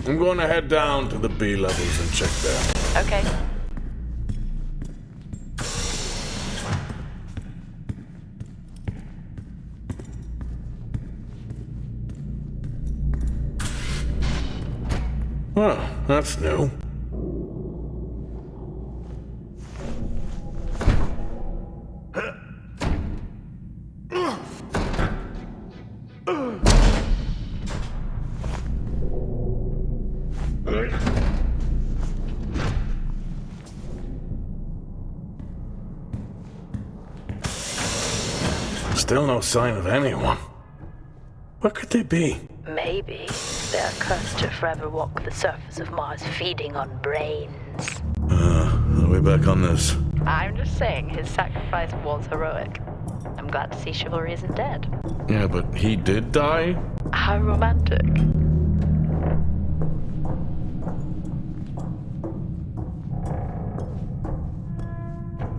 I'm going to head down to the B levels and check there. Okay. Well, that's new. Still no sign of anyone. Where could they be? Maybe they're cursed to forever walk the surface of Mars feeding on brains. Are we back on this? I'm just saying his sacrifice was heroic. I'm glad to see chivalry isn't dead. Yeah, but he did die? How romantic.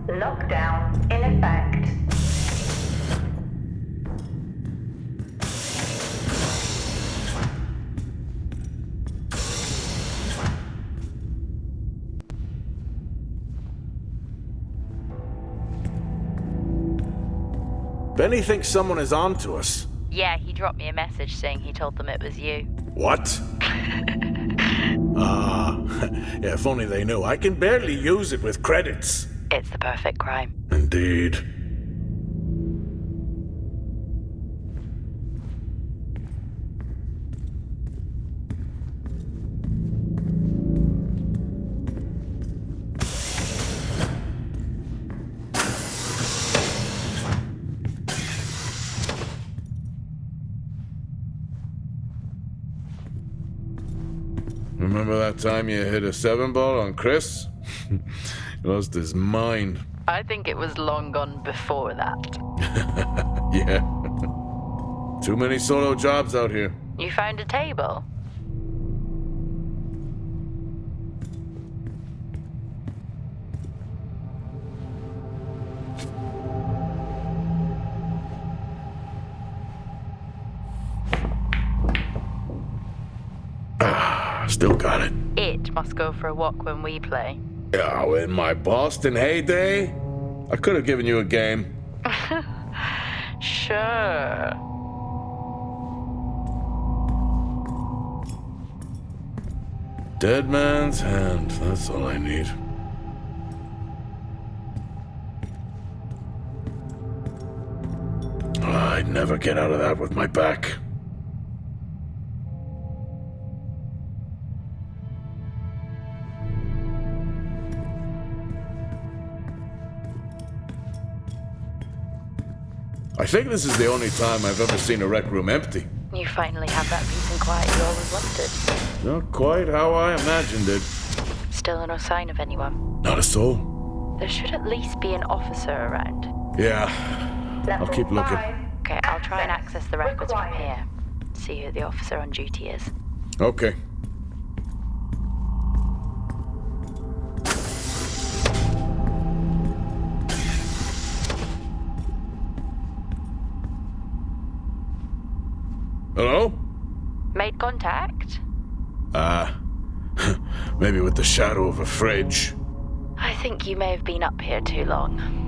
Lockdown in effect. Benny thinks someone is on to us. Yeah, he dropped me a message saying he told them it was you. What? Yeah, if only they knew. I can barely use it with credits. It's the perfect crime. Indeed. Remember that time you hit a 7-ball on Chris? He lost his mind. I think it was long gone before that. Yeah. Too many solo jobs out here. You found a table? Still got it. It must go for a walk when we play. Oh, in my Boston heyday, I could have given you a game. Sure. Dead man's hand, that's all I need. I'd never get out of that with my back. I think this is the only time I've ever seen a rec room empty. You finally have that peace and quiet you always wanted. Not quite how I imagined it. Still no sign of anyone. Not a soul. There should at least be an officer around. Yeah, I'll keep looking. Okay, I'll try and access the records from here. See who the officer on duty is. Okay. Hello? Made contact? Maybe with the shadow of a fridge. I think you may have been up here too long.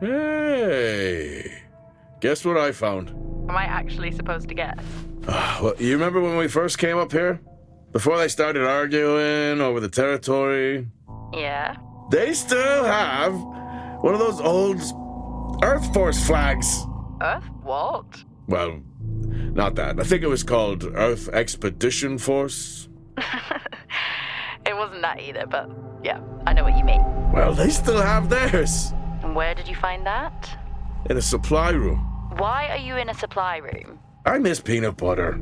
Hey, guess what I found? Am I actually supposed to guess? Well, you remember when we first came up here? Before they started arguing over the territory? Yeah? They still have one of those old Earth Force flags. Earth what? Well, not that. I think it was called Earth Expedition Force. It wasn't that either, but yeah, I know what you mean. Well, they still have theirs. And where did you find that? In a supply room. Why are you in a supply room? I miss peanut butter.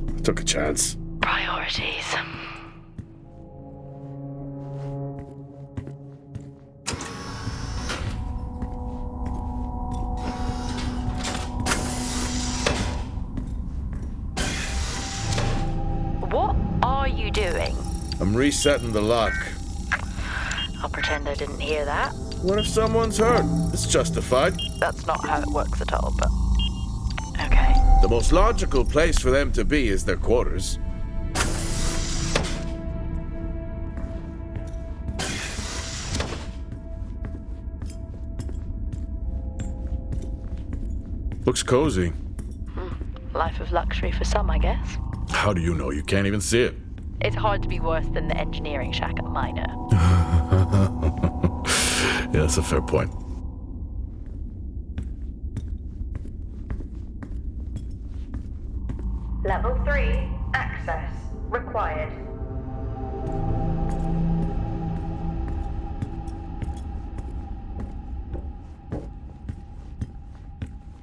I took a chance. Priorities. What are you doing? I'm resetting the lock. I'll pretend I didn't hear that. What if someone's hurt? It's justified. That's not how it works at all, but... Okay. The most logical place for them to be is their quarters. Looks cozy. Life of luxury for some, I guess. How do you know? You can't even see it. It's hard to be worse than the engineering shack at Miner. Yeah, that's a fair point. Level 3, access required.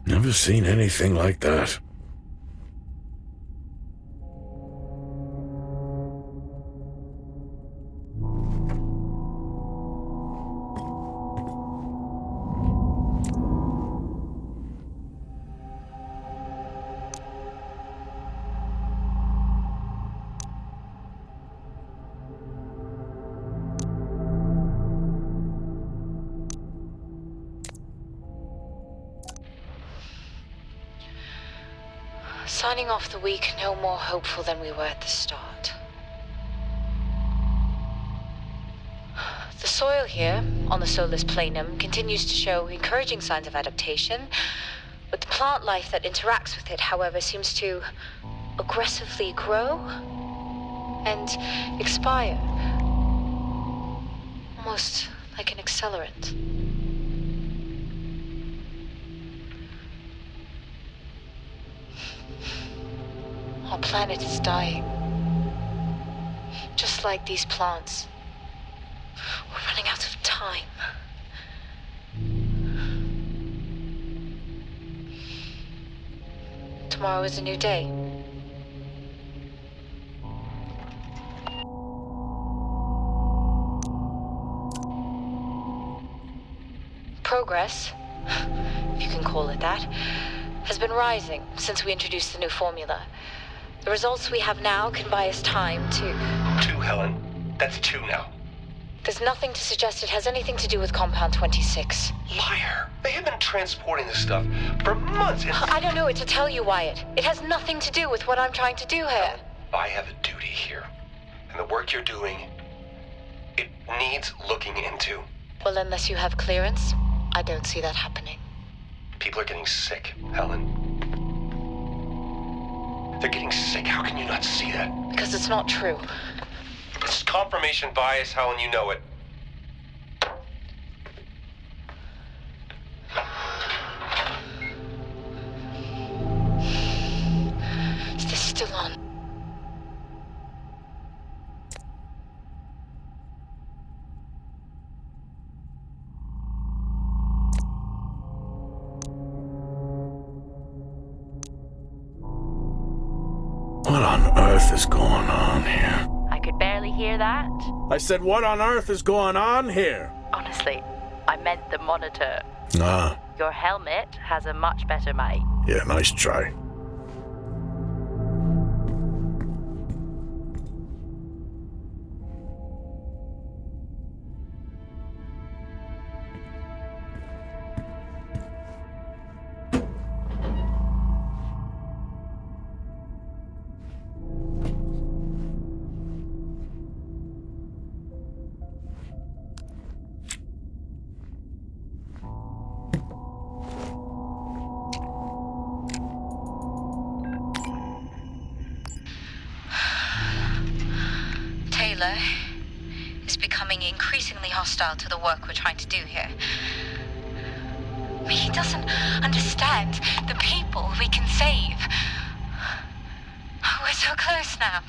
Never seen anything like that. Signing off the week no more hopeful than we were at the start. The soil here, on the Solis Planum, continues to show encouraging signs of adaptation, but the plant life that interacts with it, however, seems to aggressively grow and expire. Almost like an accelerant. Our planet is dying. Just like these plants. We're running out of time. Tomorrow is a new day. Progress, if you can call it that, has been rising since we introduced the new formula. The results we have now can buy us time to... 2, Helen. That's 2 now. There's nothing to suggest it has anything to do with Compound 26. Liar. They have been transporting this stuff for months. I don't know what to tell you, Wyatt. It has nothing to do with what I'm trying to do here. I have a duty here. And the work you're doing, it needs looking into. Well, unless you have clearance, I don't see that happening. People are getting sick, Helen. They're getting sick. How can you not see that? Because it's not true. It's confirmation bias, Helen. You know it. Is this still on? What on earth is going on here? I could barely hear that. I said, what on earth is going on here? Honestly, I meant the monitor. Ah, Your helmet has a much better mic. yeah, nice try. Taylor is becoming increasingly hostile to the work we're trying to do here. He doesn't understand the people we can save. We're so close now.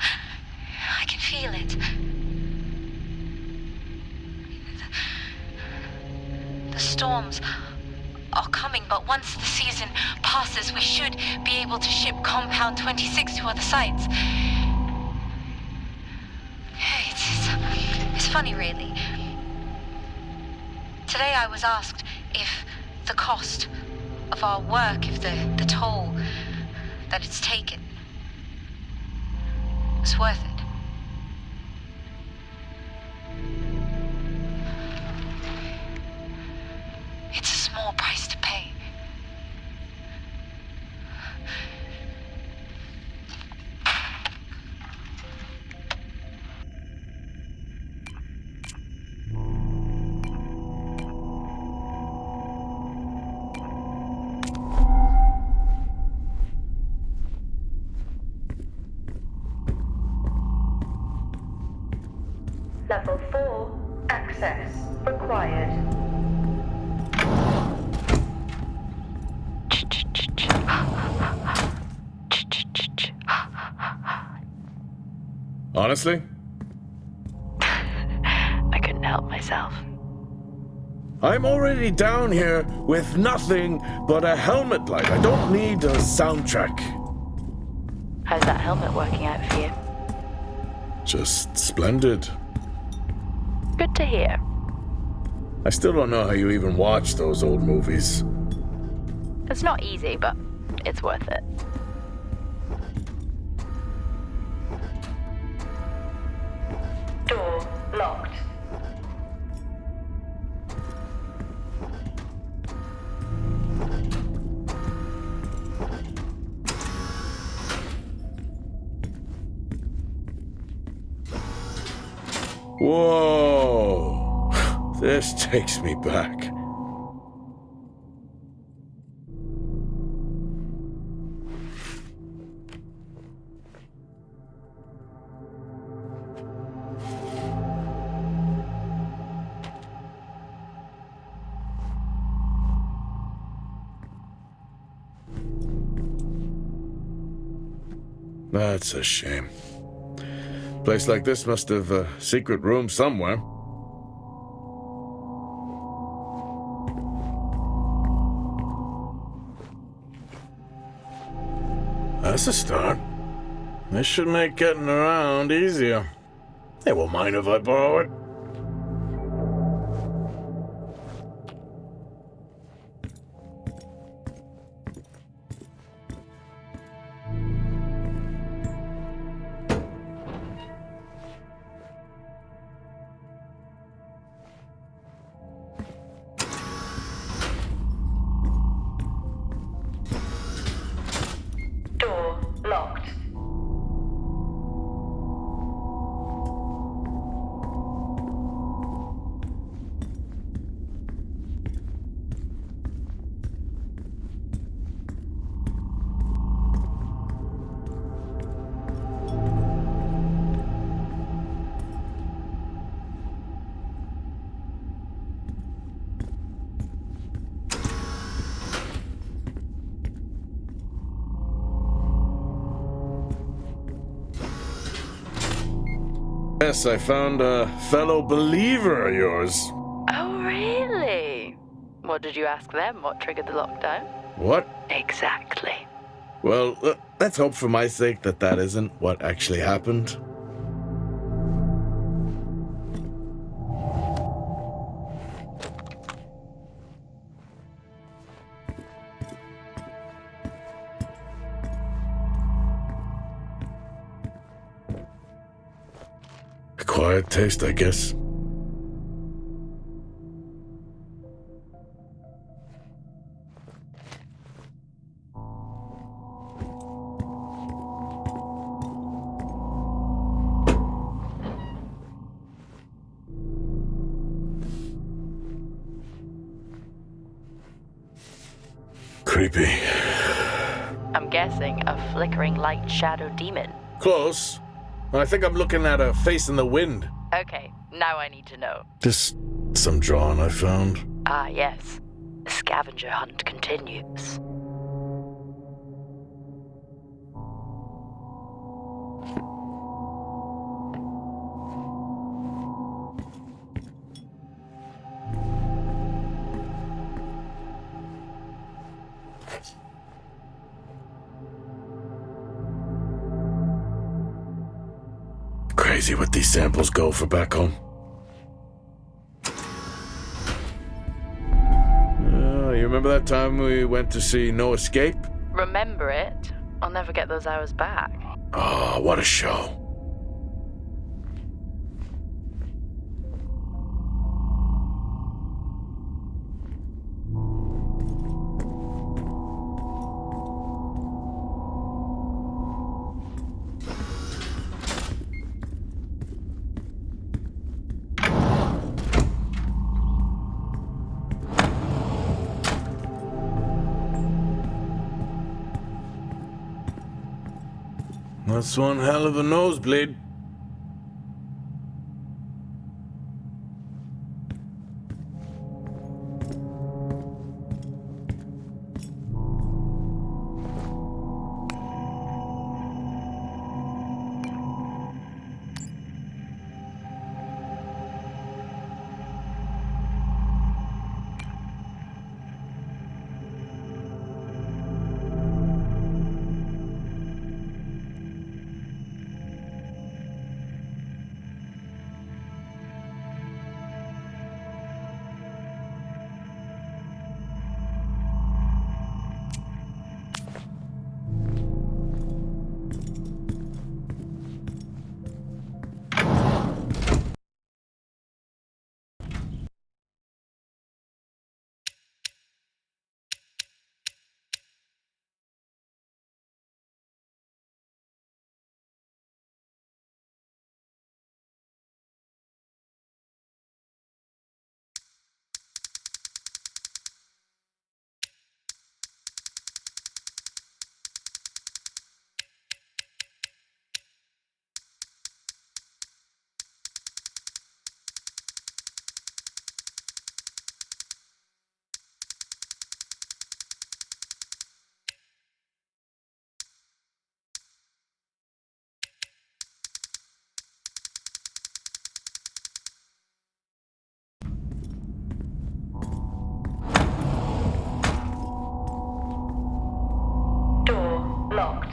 I can feel it. The storms are coming, but once the season passes, we should be able to ship Compound 26 to other sites. It's funny, really. Today I was asked if the cost of our work, if the toll that it's taken is worth it. It's a small price to pay. Level 4, access required. Honestly? I couldn't help myself. I'm already down here with nothing but a helmet light. I don't need a soundtrack. How's that helmet working out for you? Just splendid. Good to hear. I still don't know how you even watch those old movies. It's not easy, but it's worth it. Door locked. Whoa! This takes me back. That's a shame. Place like this must have a secret room somewhere. That's a start. This should make getting around easier. They won't mind if I borrow it. Door locked. Yes, I found a fellow believer of yours. Oh, really? What did you ask them? What triggered the lockdown? What? Exactly. Well, let's hope for my sake that that isn't what actually happened. Acquired taste, I guess. Creepy. I'm guessing a flickering light shadow demon. Close. I think I'm looking at a face in the wind. Okay, now I need to know. Just some drawing I found. Ah, yes. The scavenger hunt continues. crazy what these samples go for back home. You remember that time we went to see No Escape? Remember it? I'll never get those hours back. Oh, what a show. That's one hell of a nosebleed. Door locked.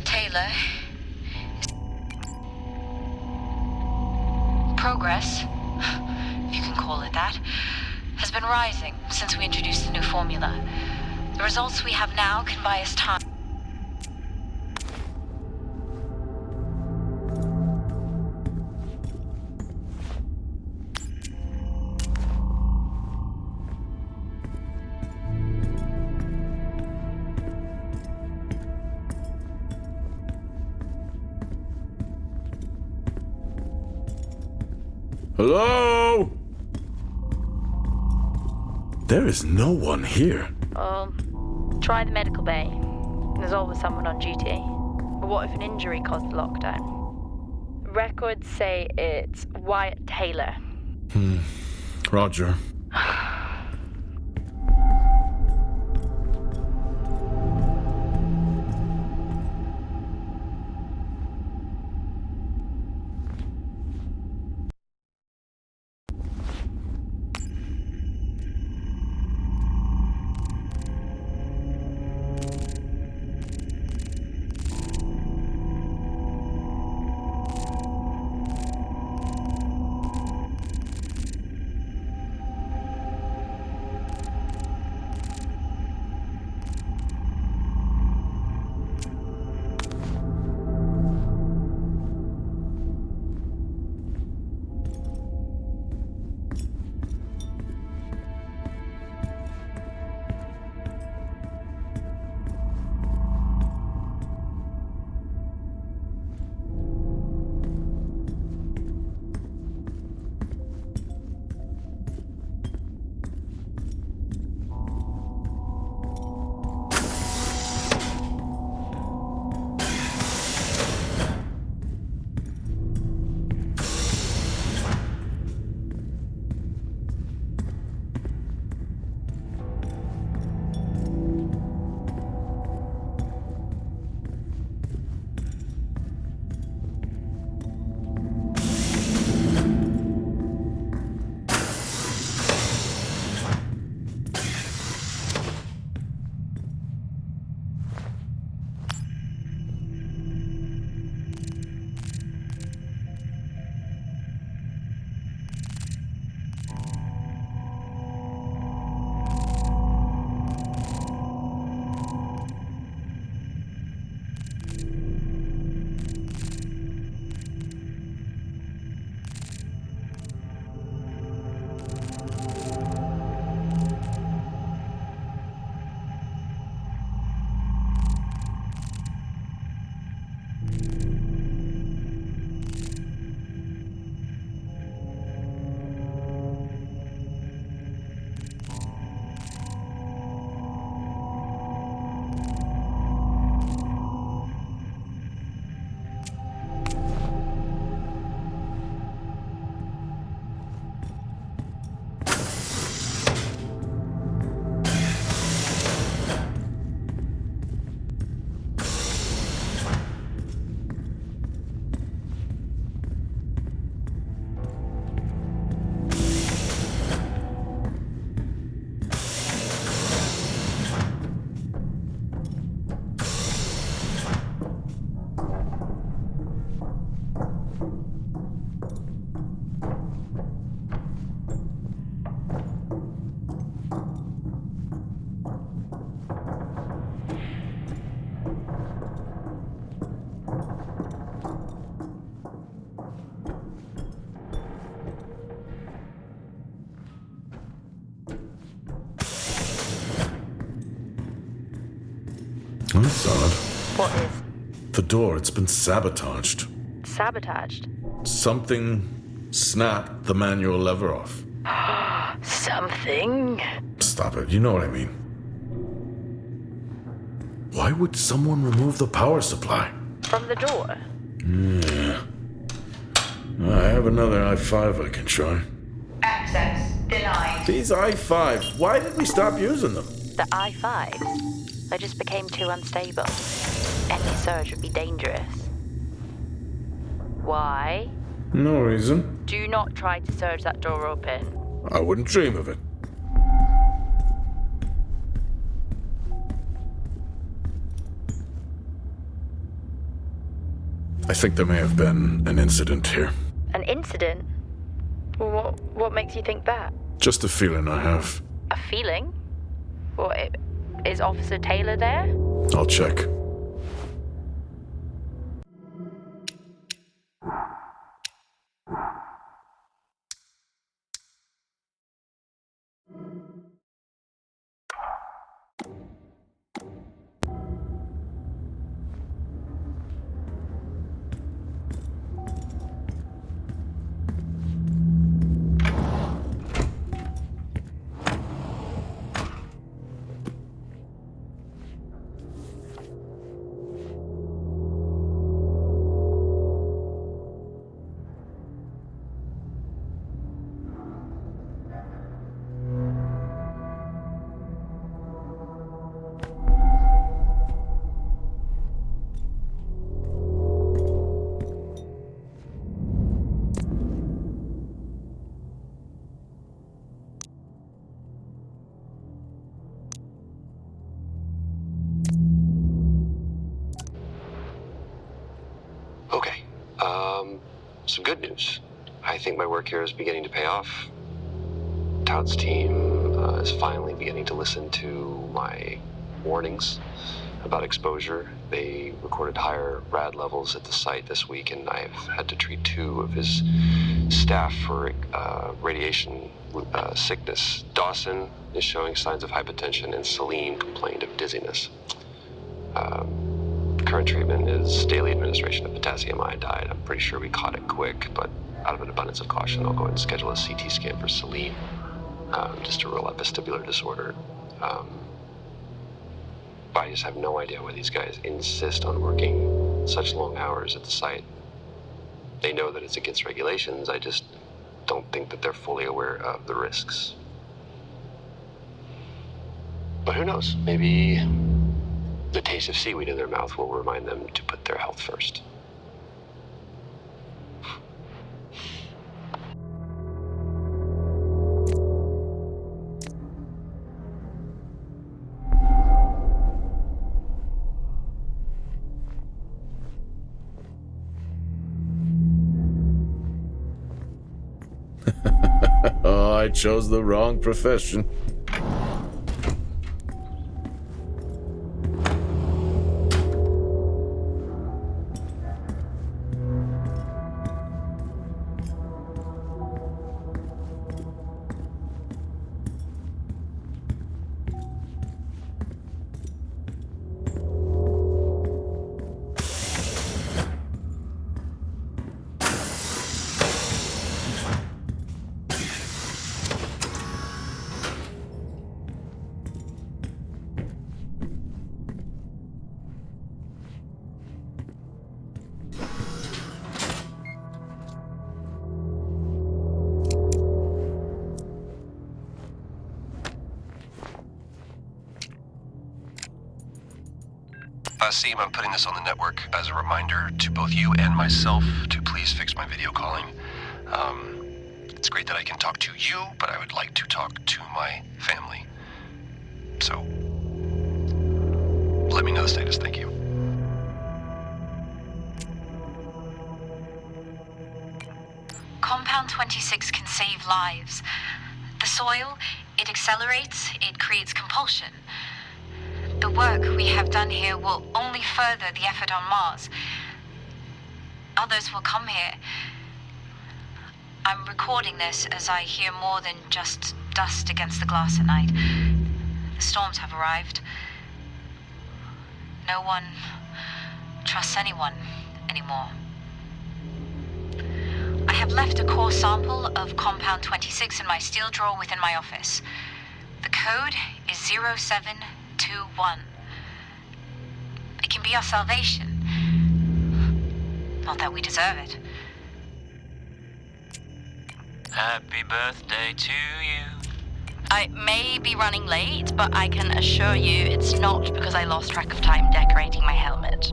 Taylor. Progress, if you can call it that, has been rising since we introduced the new formula. The results we have now can buy us time. Hello? There is no one here. Try the medical bay. There's always someone on duty. But what if an injury caused the lockdown? Records say it's Wyatt Taylor. Roger. That's odd. What is? The door, it's been sabotaged. Sabotaged? Something snapped the manual lever off. Something? Stop it, you know what I mean. Why would someone remove the power supply? From the door? Yeah. I have another i5 I can try. Access denied. These i5s, why did we stop using them? The i5s? They just became too unstable. Any surge would be dangerous. Why? No reason. Do not try to surge that door open. I wouldn't dream of it. I think there may have been an incident here. An incident? Well, what makes you think that? Just a feeling I have. A feeling? What, is Officer Taylor there? I'll check. Okay. Some good news. I think my work here is beginning to pay off. Todd's team is finally beginning to listen to my warnings about exposure. They recorded higher rad levels at the site this week, and I've had to treat 2 of his staff for radiation sickness. Dawson is showing signs of hypotension, and Celine complained of dizziness. Current treatment is daily administration of potassium iodide. I'm pretty sure we caught it quick, but out of an abundance of caution, I'll go ahead and schedule a CT scan for Celine, just to rule out vestibular disorder. I just have no idea why these guys insist on working such long hours at the site. They know that it's against regulations. I just don't think that they're fully aware of the risks. But who knows? Maybe the taste of seaweed in their mouth will remind them to put their health first. Oh, I chose the wrong profession. Seem, I'm putting this on the network as a reminder to both you and myself to please fix my video calling. It's great that I can talk to you, but I would like to talk to my family. So, let me know the status. Thank you. Compound 26 can save lives. The soil, it accelerates, it creates compulsion. The work we have done here will only further the effort on Mars. Others will come here. I'm recording this as I hear more than just dust against the glass at night. The storms have arrived. No one trusts anyone anymore. I have left a core sample of compound 26 in my steel drawer within my office. The code is 0721. It can be our salvation. Not that we deserve it. Happy birthday to you. I may be running late, but I can assure you it's not because I lost track of time decorating my helmet.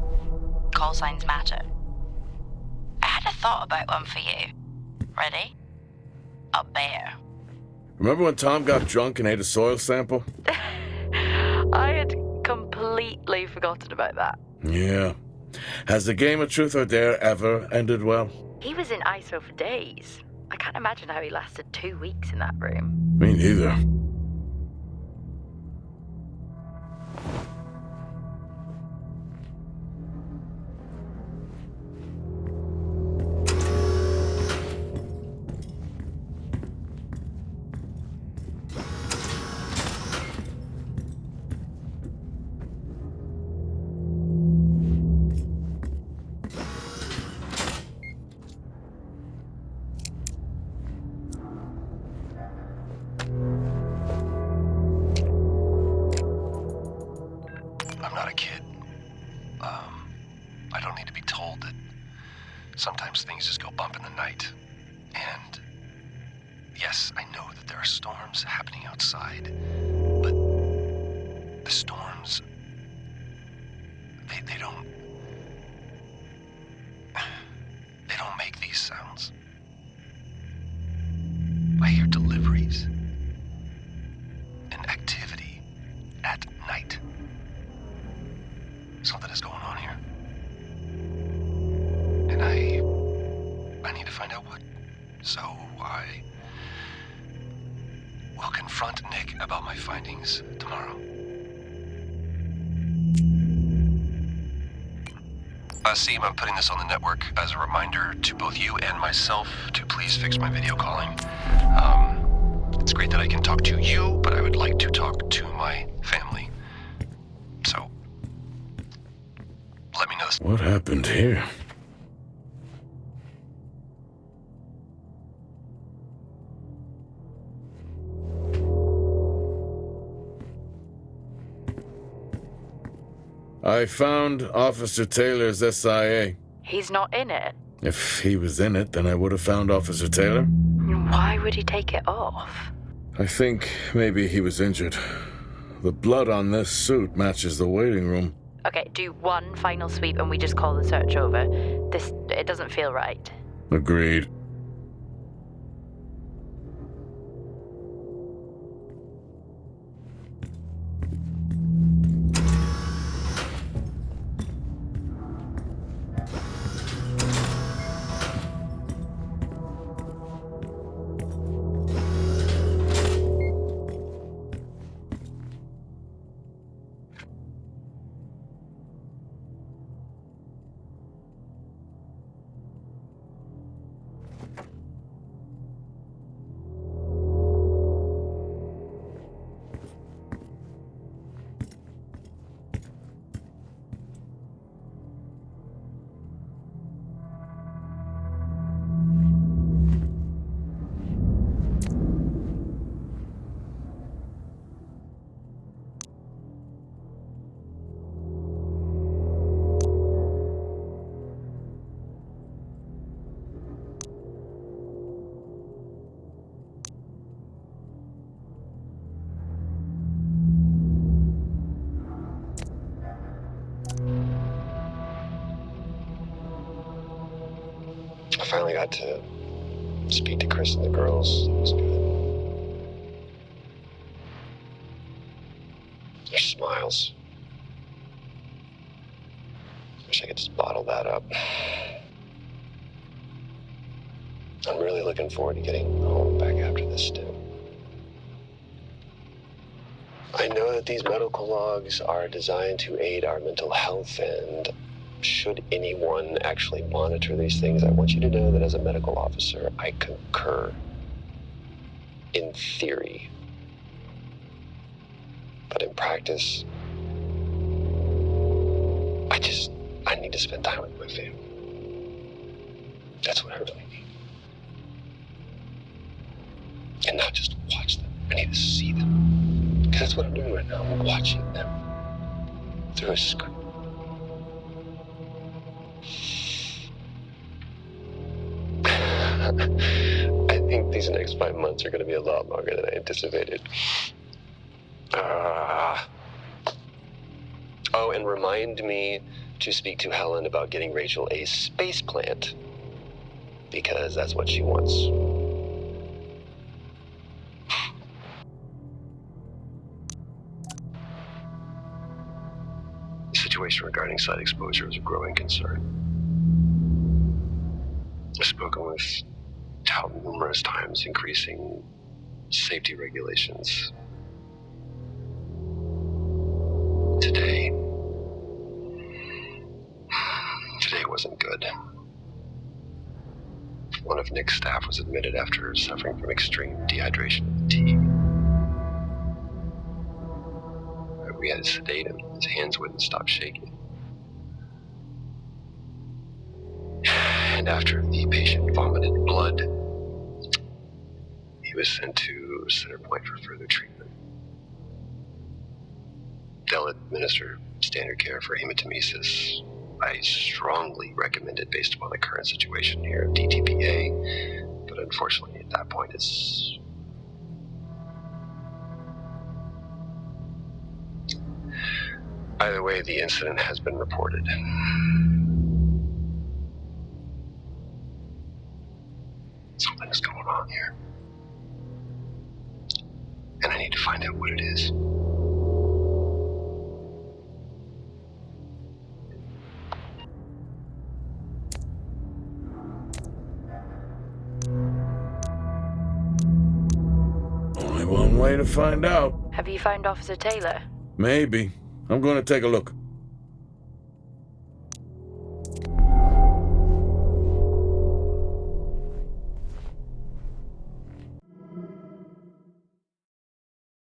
Call signs matter. I had a thought about one for you. Ready? A bear. Remember when Tom got drunk and ate a soil sample? I had completely forgotten about that. Yeah. Has the game of truth or dare ever ended well? He was in ISO for days. I can't imagine how he lasted 2 weeks in that room. Me neither. I'm not a kid. I don't need to be told that sometimes things just go bump in the night. And yes, I know that there are storms happening outside, but the storms, they don't make these sounds. I hear deliveries and activity at night. Something is going on here. And I need to find out what. So I will confront Nick about my findings tomorrow. Seem, I'm putting this on the network as a reminder to both you and myself to please fix my video calling. It's great that I can talk to you, but I would like to talk to my family. So, let me know. What happened here? I found Officer Taylor's SIA. He's not in it. If he was in it, then I would have found Officer Taylor. Why would he take it off? I think maybe he was injured. The blood on this suit matches the waiting room. Okay, do one final sweep and we just call the search over. It doesn't feel right. Agreed. I finally got to speak to Chris and the girls. It was good. Their smiles. Wish I could just bottle that up. I'm really looking forward to getting home back after this stint. I know that these medical logs are designed to aid our mental health, and should anyone actually monitor these things, I want you to know that as a medical officer, I concur. In theory. But in practice, I need to spend time with my family. That's what I really need. And not just watch them. I need to see them. Because that's what I'm doing right now. I'm watching them through a screen. I think these next 5 months are going to be a lot longer than I anticipated. Oh, and remind me to speak to Helen about getting Rachel a space plant. Because that's what she wants. The situation regarding site exposure is a growing concern. I've spoken with Tout numerous times, increasing safety regulations. Today wasn't good. One of Nick's staff was admitted after suffering from extreme dehydration and fatigue. We had to sedate him. His hands wouldn't stop shaking. And after the patient vomited blood, he was sent to Center Point for further treatment. They'll administer standard care for hematemesis. I strongly recommend it based upon the current situation here at DTPA, but unfortunately at that point it's... Either way, the incident has been reported. Something's going on here. And I need to find out what it is. Only one way to find out. Have you found Officer Taylor? Maybe. I'm going to take a look.